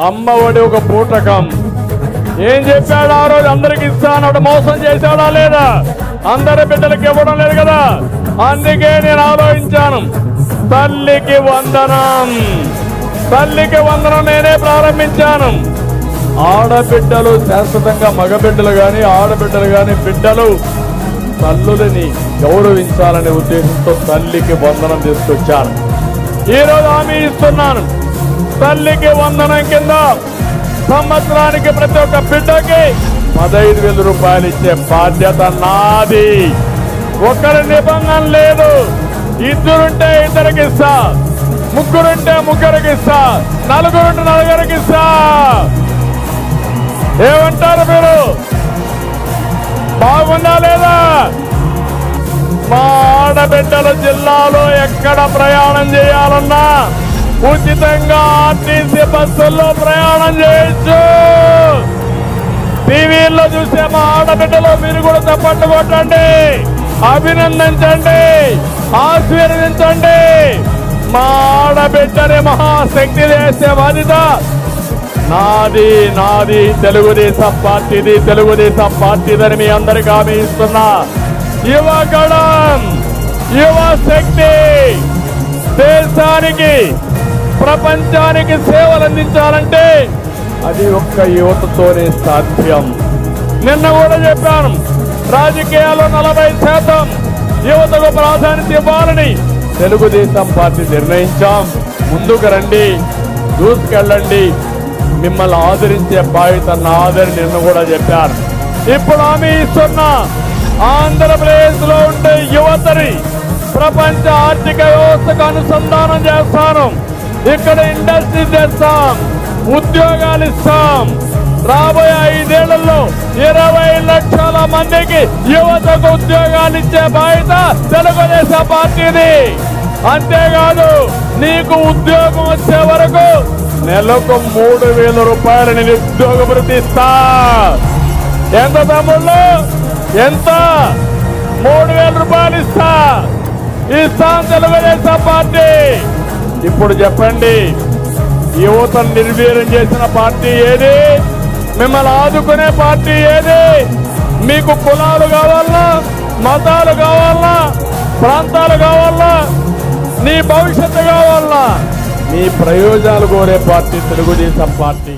అమ్మఒడి ఒక పూటకం. ఏం చెప్పాడు ఆ రోజు? అందరికి ఇస్తాను. మోసం చేశాడా లేదా? అందరి బిడ్డలకు ఇవ్వడం లేదు కదా. అందుకే నేను ఆలోచించాను, తల్లికి వందనం, తల్లికి వందనం నేనే ప్రారంభించాను. ఆడబిడ్డలు శాశ్వతంగా, మగబిడ్డలు గాని ఆడబిడ్డలు గాని బిడ్డలు తల్లులని గౌరవించాలనే ఉద్దేశంతో తల్లికి వందనం తీసుకొచ్చాను. ఈరోజు హామీ ఇస్తున్నాను, తల్లికి వందనం కింద సంవత్సరానికి ప్రతి ఒక్క బిడ్డకి 15,000 రూపాయలు ఇచ్చే బాధ్యత నాది. ఒకరి నిబంధన లేదు. ఇద్దరుంటే ఇద్దరికి ఇస్తా, ముగ్గురుంటే ముగ్గురికి ఇస్తా, నలుగురుంటే నలుగురికి ఇస్తా. ఏమంటారు మీరు? బాగుందా లేదా? మా ఆడబిడ్డల జిల్లాలో ఎక్కడ ప్రయాణం చేయాలన్నా ఉచితంగా ఆర్టీసీ బస్సుల్లో ప్రయాణం చేయొచ్చు. టీవీల్లో చూసే మా ఆడబిడ్డలో మీరు కూడా చప్పట్లు కొట్టండి, అభినందించండి, ఆశీర్వదించండి. మా ఆడబిడ్డని మహాశక్తి చేసే బాధ్యత నాది, నాది. తెలుగుదేశం పార్టీది, తెలుగుదేశం పార్టీదని మీ అందరికీ హామీ ఇస్తున్నా. యువగణం, యువ శక్తి దేశానికి, ప్రపంచానికి సేవలు అందించాలంటే అది ఒక్క యువతతోనే సాధ్యం. నిన్న కూడా చెప్పాను, రాజకీయాల్లో 40% యువతకు ప్రాధాన్యత ఇవ్వాలని తెలుగుదేశం పార్టీ నిర్ణయించాం. ముందుకు రండి, దూసుకెళ్ళండి, మిమ్మల్ని ఆదరించే బాధ్యత నాదని నిన్న కూడా చెప్పాను. ఇప్పుడు హామీ ఇస్తున్నా, ఆంధ్రప్రదేశ్ లో ఉండే యువతని ప్రపంచ ఆర్థిక వ్యవస్థకు అనుసంధానం చేస్తాను. ఇక్కడ ఇండస్ట్రీ చేస్తాం, ఉద్యోగాలు ఇస్తాం. రాబోయే 5 ఏళ్లలో 20 లక్షల మందికి యువతకు ఉద్యోగాలు ఇచ్చే బాధ్యత తెలుగుదేశం పార్టీది. అంతేకాదు, నీకు ఉద్యోగం వచ్చే వరకు నెలకు 3,000 రూపాయలు నిరుద్యోగ భృతి ఇస్తా. ఎంత తమ్ముళ్ళు? ఎంత? 3,000 రూపాయలు ఇస్తాం తెలుగుదేశం పార్టీ. ఇప్పుడు చెప్పండి, యువతను నిర్వీర్యం చేసిన పార్టీ ఏది? మిమ్మల్ని ఆదుకునే పార్టీ ఏది? మీకు కులాలు కావాలన్నా, మతాలు కావాలన్నా, ప్రాంతాలు కావాలన్నా, నీ భవిష్యత్తు కావాలన్నా, మీ ప్రయోజనాలు కోరే పార్టీ తెలుగుదేశం పార్టీ.